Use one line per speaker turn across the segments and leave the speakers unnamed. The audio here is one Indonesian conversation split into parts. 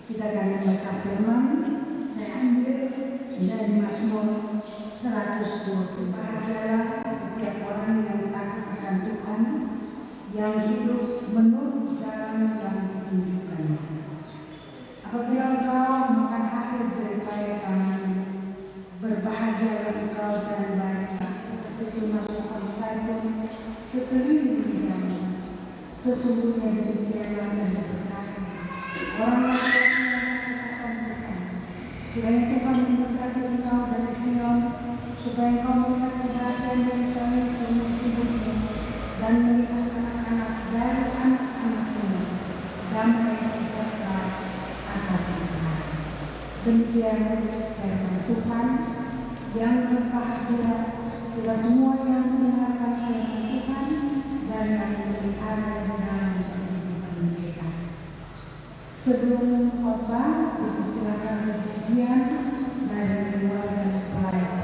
Kita akan membaca firman. Saya ambil dari Mazmur 120. Bahagialah setiap orang yang takut akan Tuhan, yang hidup menurut jalan yang ditunjukkan. Apabila engkau makan hasil jerih payah tanganmu, berbahagialah engkau dan baiklah seperti tunas saja sekeliling lidahmu. Sesungguhnya demikianlah dan berkati orang yang akan berkati. Kiranya Tuhan memberkati engkau dari Sion, supaya engkau melihat kebahagiaan dari kami seumur hidupmu, dan melihat anak-anak dari anak-anakmu, damai sejahtera atas Israel. Demikian firman Tuhan. Yang berbahagia adalah semua yang mendengarkan firman Tuhan dan yang memelihara di dalam kehidupan mereka. Sebelum khotbah, dipersilakan pujian dari keluarga pelayan.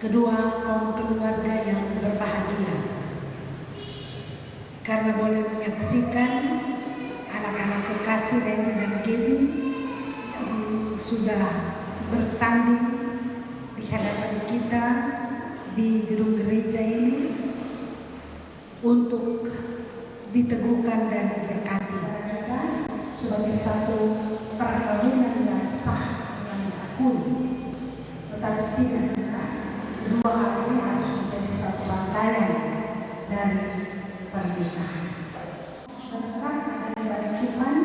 Kedua, kaum keluarga yang berbahagia karena boleh menyaksikan anak-anak kekasih Reni dan Gaby yang sudah bersanding di hadapan kita di gedung gereja ini untuk diteguhkan dan diberkati sebagai satu perkawinan yang sah yang diakui, tetapi tidak benar. Kedua hal ini harus menjadi satu rangkaian dari pernikahan. Berkat dari Tuhan,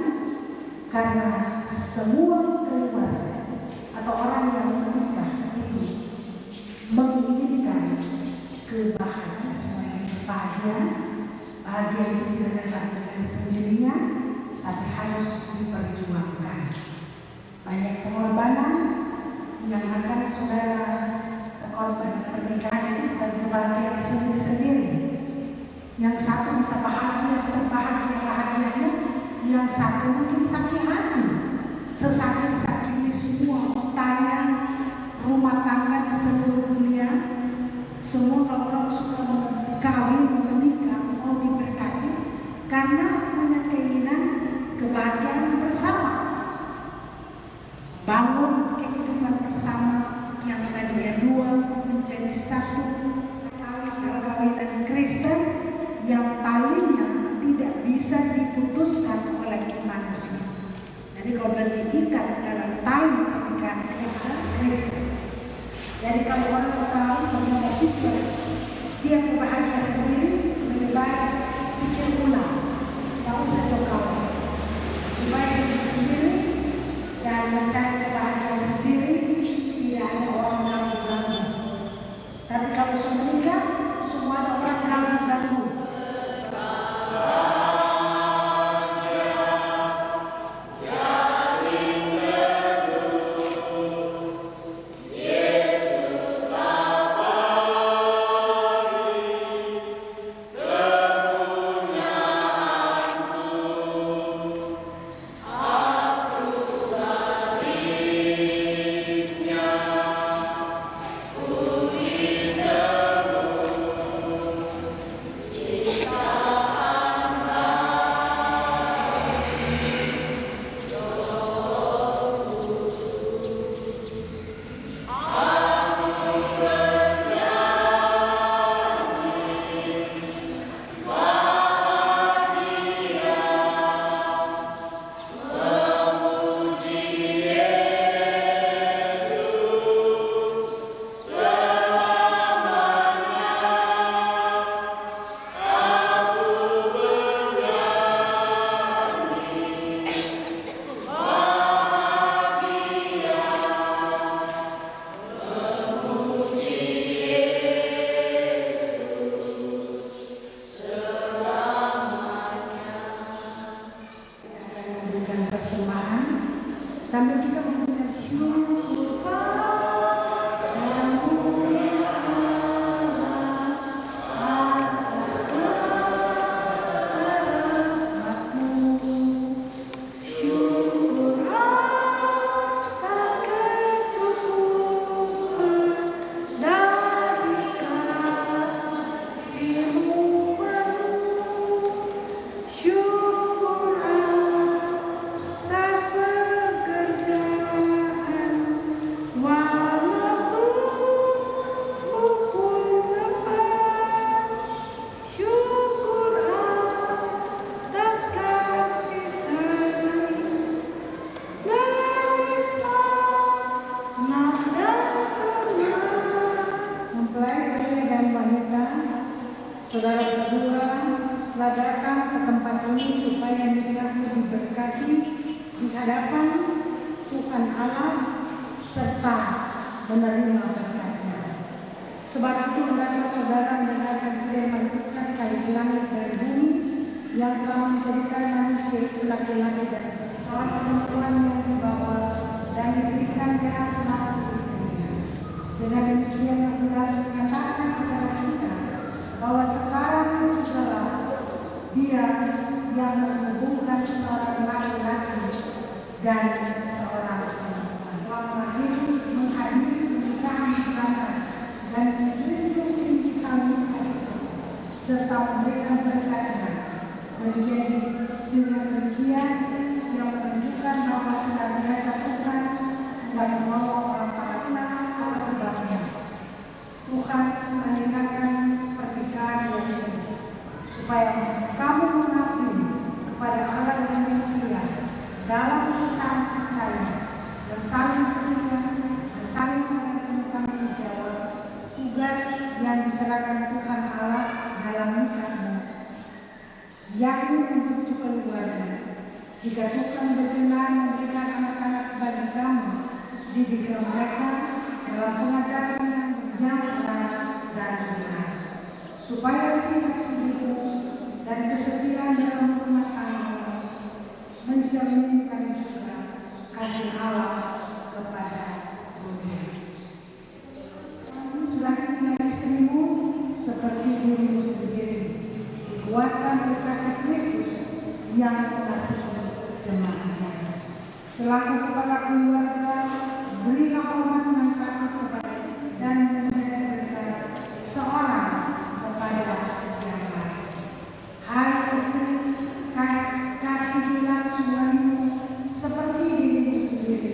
karena semua keluarga atau orang yang menikah itu menginginkan kebahagiaan, semuanya bahagia itu tidak datang dengan sendirinya, tapi harus diperjuangkan. Banyak pengorbanan yang akan saudara korban pernikahan itu dan kebahagiaan sendiri-sendiri. Yang satu bisa bahagia sebahagia-bahagianya, yang satu mungkin sakit hati, sesakit-sakitnya semua tanya rumah tangga di seluruh dunia. Semua orang suka kawin, menikah, mau diberkati karena punya keinginan kebahagiaan bersama, bangun kehidupan bersama yang tadinya dua menjadi satu. Perkawinan Kristen yang talinya tidak bisa diputuskan oleh manusia. Jadi kalau diikat dalam tali pernikahan Kristen. Jadi kalau orang tahu bagaimana pikir dia berbahagia sendiri, lebih baik pikir ulang, tak usah berkawan, supaya diri sendiri dan mencari kebahagiaan sendiri, tidak ada orang ganggu. Tapi kalau sudah menikah, semua ada orang ganggu.
Yesus
Saudara berdua telah datang ke tempat ini supaya nikahmu diberkati di hadapan Tuhan Allah serta menerima berkat-Nya. Sebab itu hendaklah saudara mendengarkan firman Tuhan kali langit dari bumi yang telah menjadikan manusia itu laki-laki dan perempuan yang dibawa dan diberikan dia selamat istrinya. Dengan demikian yang telah dikatakan kepada kita bahwa sekarang adalah dia yang menghubungkan seorang laki-laki dan seorang perempuan menghadiri pernikahan mereka dan menjunjung tinggi kami serta memberikan berkat-Nya. Menjadi dengan demikian yang menunjukkan bahwa senantiasa Tuhan dan membawa orang para atas sebabnya. Tuhan meninggalkan pernikahan ini supaya kamu mengabdi kepada Allah yang setia dalam kesamaan percaya dan saling setia dan saling bertanggung jawab tugas yang diserahkan Tuhan Allah dalam nikahmu, yakni untuk keluarga. Jika Tuhan berkenan memberikan anak-anak bagi kamu, didiklah mereka dalam pengajaran yang benar dan benar, supaya sikap hidupmu dan kesetiaan dalam rumah tangga mencerminkan juga kasih Allah kepada dunia. Kamu sudah setia istrimu seperti dirimu sendiri, dikuatkan oleh kasih Kristus yang mengasihi jemaatnya. Selaku kepala keluarga, berilah hormat yang patut kepada istri dan menjaga seorang kepada yang lain. Hai istri, kasihilah suamimu seperti dirimu sendiri,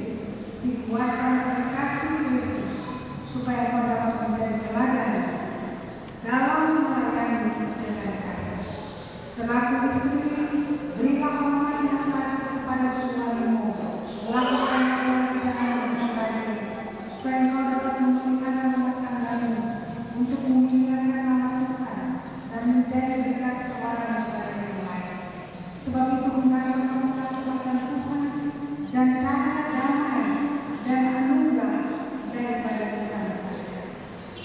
dikuatkan oleh kasih Kristus, supaya kau dapat menjadi teladan dalam melayani dengan kasih. Selaku istri, berilah hormat yang patut kepada suamimu, lakukan pekerjaan yang baik, supaya kau dapat memulihkan rumah tanggamu untuk memuliakan nama Tuhan dan menjadi dekat seorang kepada yang lain. Sebab itu hendaklah kamu lakukan Tuhan dan cari damai dan anugerah daripada Tuhan saja.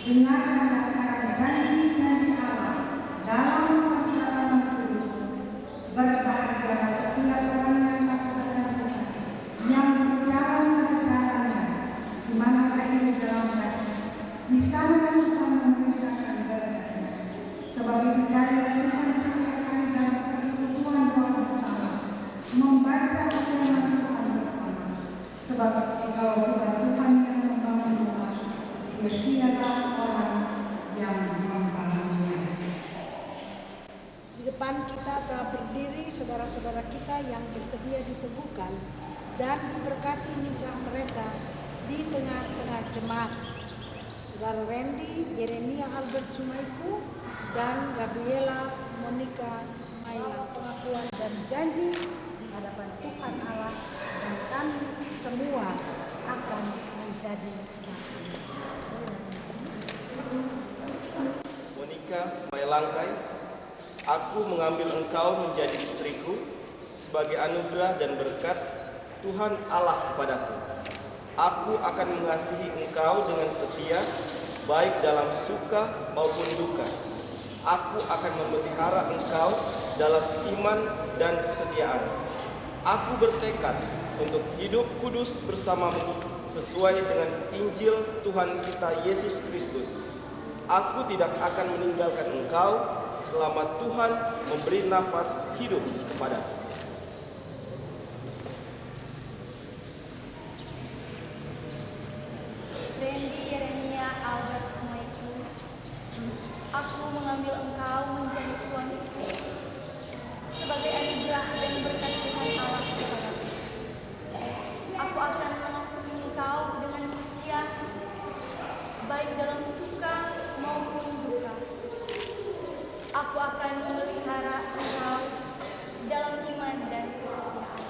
Dengarkanlah sekarang janji-janji Allah dalam perjalanan hidup. Berbahagialah setiap orang yang melakukan Tuhan, yang berjalan pada jalannya, di manakah ini dalam kasih. Di sana Tuhan memberitakan berkat-Nya. Sebab itu carilah Tuhan setiap hari dalam persekutuan doa bersama, membaca firman Tuhan bersama. Sebab kalau bukan Tuhan yang membangun rumah, sia-sialah orang yang membangunnya. Di depan kita telah berdiri saudara-saudara kita yang bersedia diteguhkan dan diberkati nikah mereka di tengah-tengah jemaat. Saudara Randy Yeremia Albert Sumaiku dan Gabriela Monica Mailang, pengakuan dan janji di hadapan Tuhan Allah dan kami semua akan menjadi saksi.
Monica Mailangkai, aku mengambil engkau menjadi istriku sebagai anugerah dan berkat Tuhan Allah kepadaku. Aku akan mengasihi engkau dengan setia, baik dalam suka maupun duka. Aku akan memelihara engkau dalam iman dan kesetiaan. Aku bertekad untuk hidup kudus bersamamu sesuai dengan Injil Tuhan kita Yesus Kristus. Aku tidak akan meninggalkan engkau selama Tuhan memberi nafas hidup kepadaku.
Randy Yeremia Albert Sumaiku, aku mengambil engkau menjadi suamiku sebagai anugerah dan berkat Tuhan Allah kepadaku. Aku akan mengasihi engkau dengan setia, baik dalam suka maupun duka. Aku akan memelihara engkau dalam iman dan kesetiaan.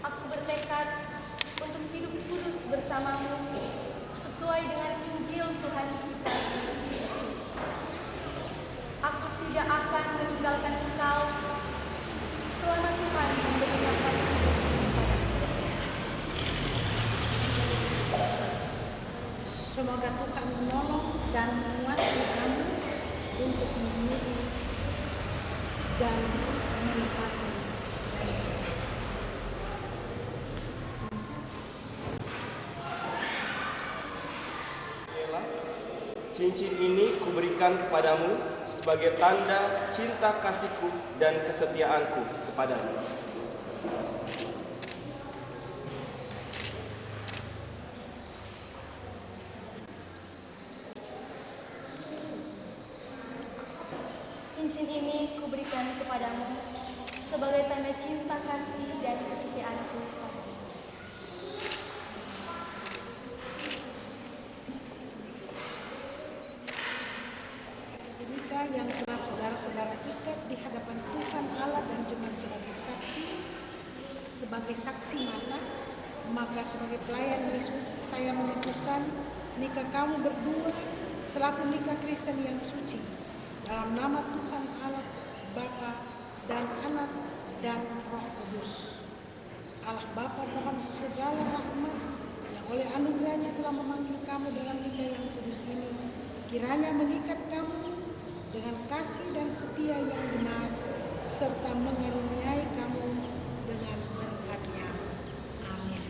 Aku bertekad untuk hidup kudus bersamamu sesuai dengan Injil Tuhan kita Yesus Kristus. tidak akan meninggalkan engkau selama Tuhan memberikan kasih kepadamu.
Semoga Tuhan menolong dan menguatkan kamu untuk memenuhi dan menepati janji kamu.
Cincin ini kuberikan kepadamu sebagai tanda cinta kasihku dan kesetiaanku kepadamu.
Cincin ini kuberikan kepadamu sebagai tanda cinta kasih dan kesetiaanku kepadamu.
Nikah yang telah saudara-saudara ikat di hadapan Tuhan Allah dan jemaat sebagai saksi mata, maka sebagai pelayan Yesus saya menyatukan nikah kamu berdua selaku nikah Kristen yang suci dalam nama Tuhan Allah Bapa dan Anak dan Roh Kudus. Allah Bapa mohon segala rahmat yang oleh anugerahnya telah memanggil kamu dalam nikah yang kudus ini, kiranya mengikat kamu dengan kasih dan setia yang benar, serta mengaruniai kamu dengan berkat-Nya. Amin.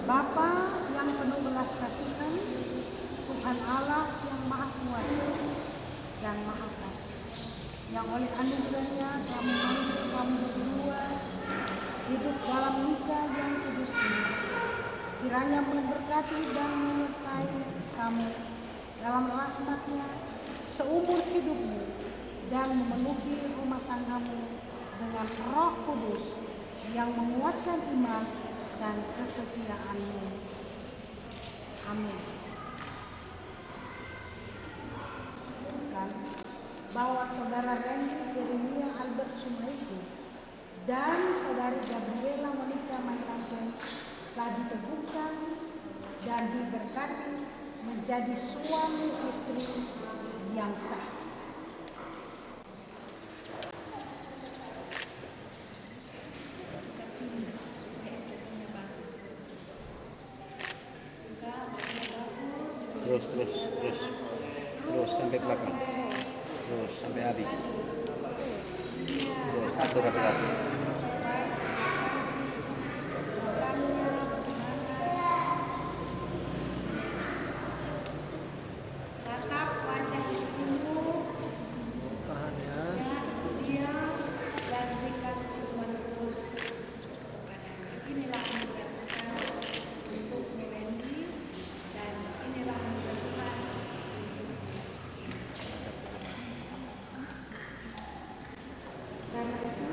Bapa yang penuh belas kasihan, Tuhan Allah yang maha kuasa dan maha kasih, yang oleh anugerahnya telah memanggil kamu berdua hidup dalam nikah yang kudus ini, kiranya memberkati dan menyertai kamu dalam rahmat-Nya seumur hidupmu dan memenuhi rumah tanggamu dengan Roh Kudus yang menguatkan iman dan kesetiaanmu. Amin. Dan bahwa saudara Randy Yeremia Albert Sumaiku dan saudari Gabriela Monica Maitangken telah diteguhkan dan diberkati menjadi suami istri yang sah.
Terus sampai belakang, terus sampai habis, terus atur rapi-rapi.
Tatap wajah istrimu, dia dan berikan ciuman kudus kepadanya. Inilah anugerah Tuhan untuk Randy dan inilah anugerah Tuhan untuk Karena itu,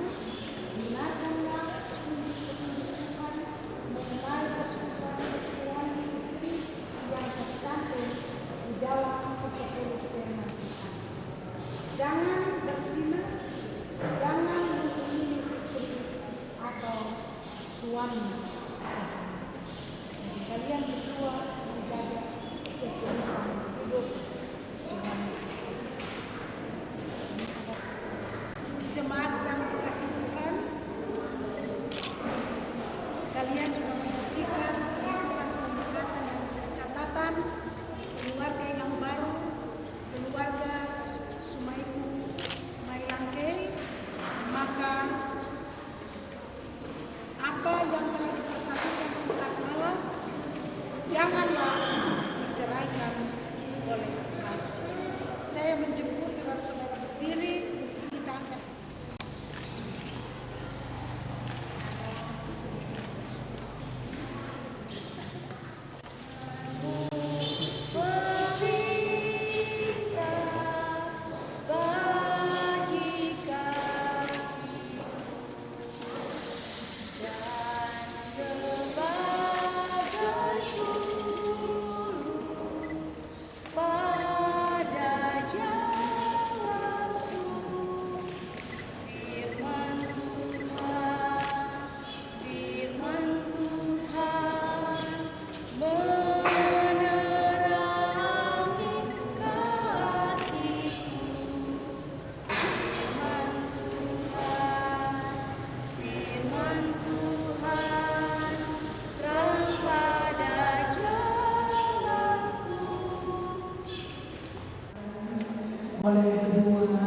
oleh kedua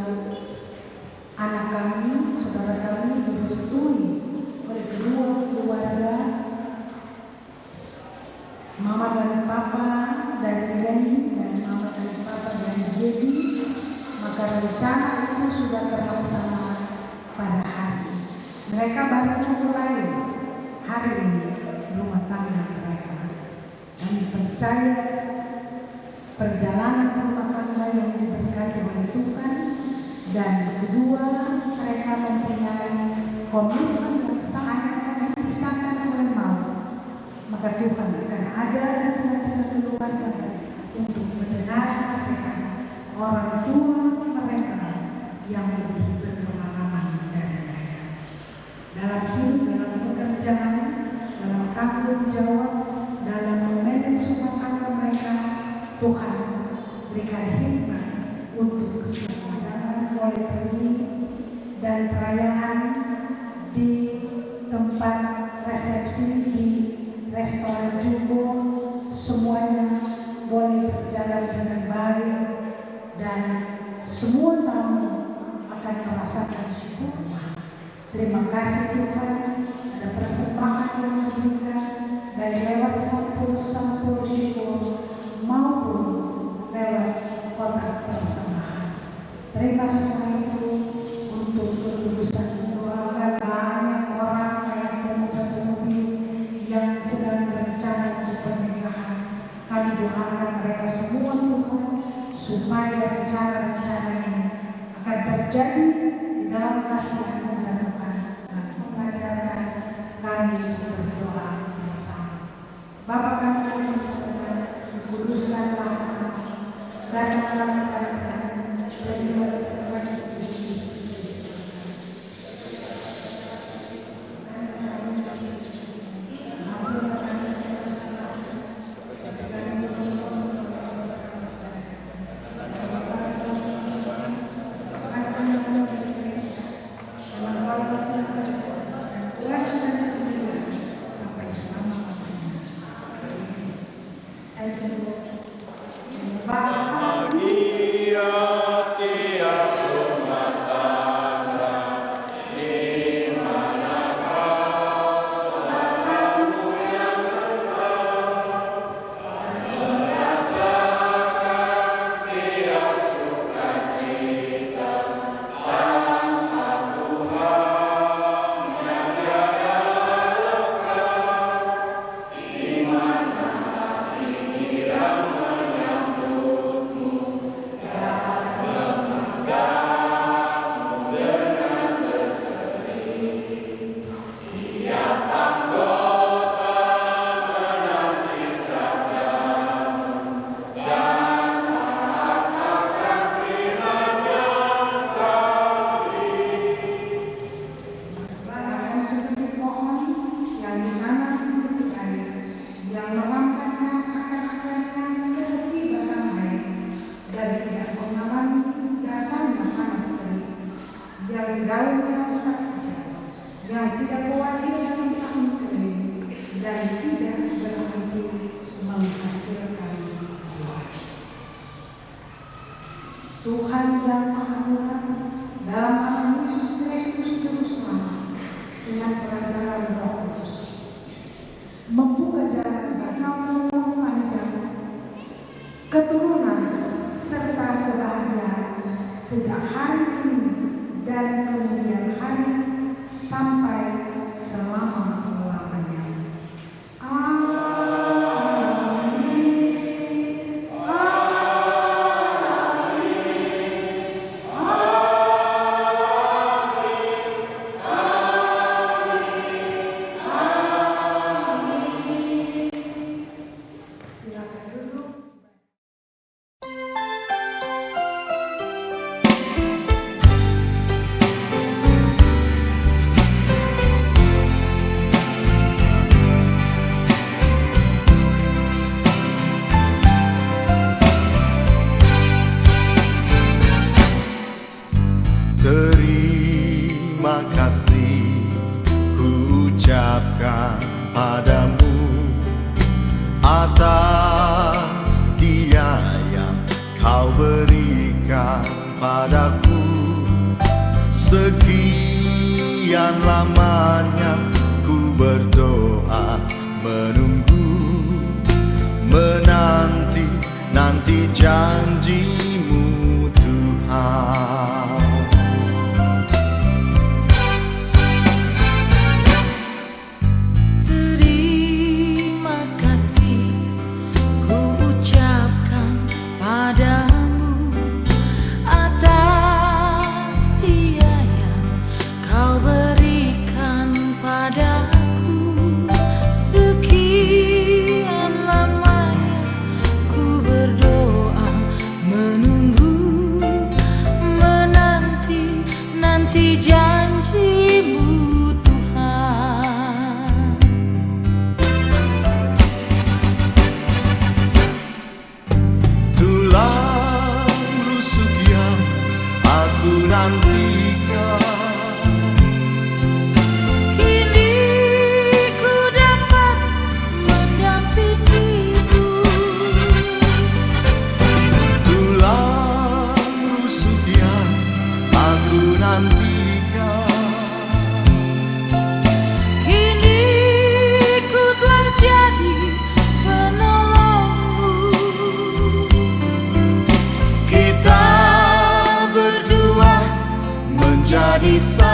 anak kami, saudara kami, direstui oleh kedua keluarga, mama dan papa dari Irene dan mama dan papa dari Jadi, maka rencana itu sudah terlaksana pada hari. Mereka baru memulai hari ini rumah tangga mereka. Kami percaya perjalanan rumah tangga yang diberkati oleh Tuhan, dan kedua mereka mempunyai komitmen yang sangat akan dipisahkan oleh maut. Maka Tuhan akan ada di tengah-tengah keluarga untuk mendengar nasihat orang tua mereka yang lebih berpengalaman dari mereka dalam hidup, dalam pekerjaan, dalam tanggung jawab, dalam memanage rumah tangga mereka. Tuhan berikan hikmat untuk semua boleh pergi dan perayaan di tempat resepsi di restoran Jumbo, semuanya boleh berjalan dengan baik dan semua tamu akan merasakan semua. Terima kasih Tuhan, ada persembahan yang diberikan dari lewat sampul Jumbo maupun lewat kotak persembahan. Terima semua itu untuk ketulusan keluarga. Banyak orang yang pemuda-pemudi yang sedang berencana untuk pernikahan, kami doakan mereka semua Tuhan, supaya rencana-rencana ini akan terjadi di dalam kasih anugerah Tuhan, dan mengajarkan kami berdoa bersama. Bapa kami yang kuduskanlah datanglah kerajaan, jadilah firman yang tidak khawatir dalam tahun kering dan tidak berhenti menghasilkan buah. Tuhan yang Maha Murah, dalam nama Yesus Kristus Juru Selamat, dengan perantaraan Roh Kudus, membuka jalan bagi panjang, keturunan serta kebahagiaan sejak hari ini dan kemudian hari sampai selama-lamanya. Amin. Silakan duduk.
Terima kasih ku ucapkan padamu atas dia yang kau berikan. lamanya ku berdoa, menunggu, menanti janjimu Tuhan.
Terima kasih ku ucapkan padamu atas setia yang kau berikan padaku. Sekian lamanya ku berdoa, menunggu, menanti janjimu Tuhan.
Tulang rusuk yang aku nantikan,
Kini ku dapat mendampingimu.
tulang rusuk yang aku nantikan.
Kini ku telah jadi penolongmu.
Kita berdua menjadi satu.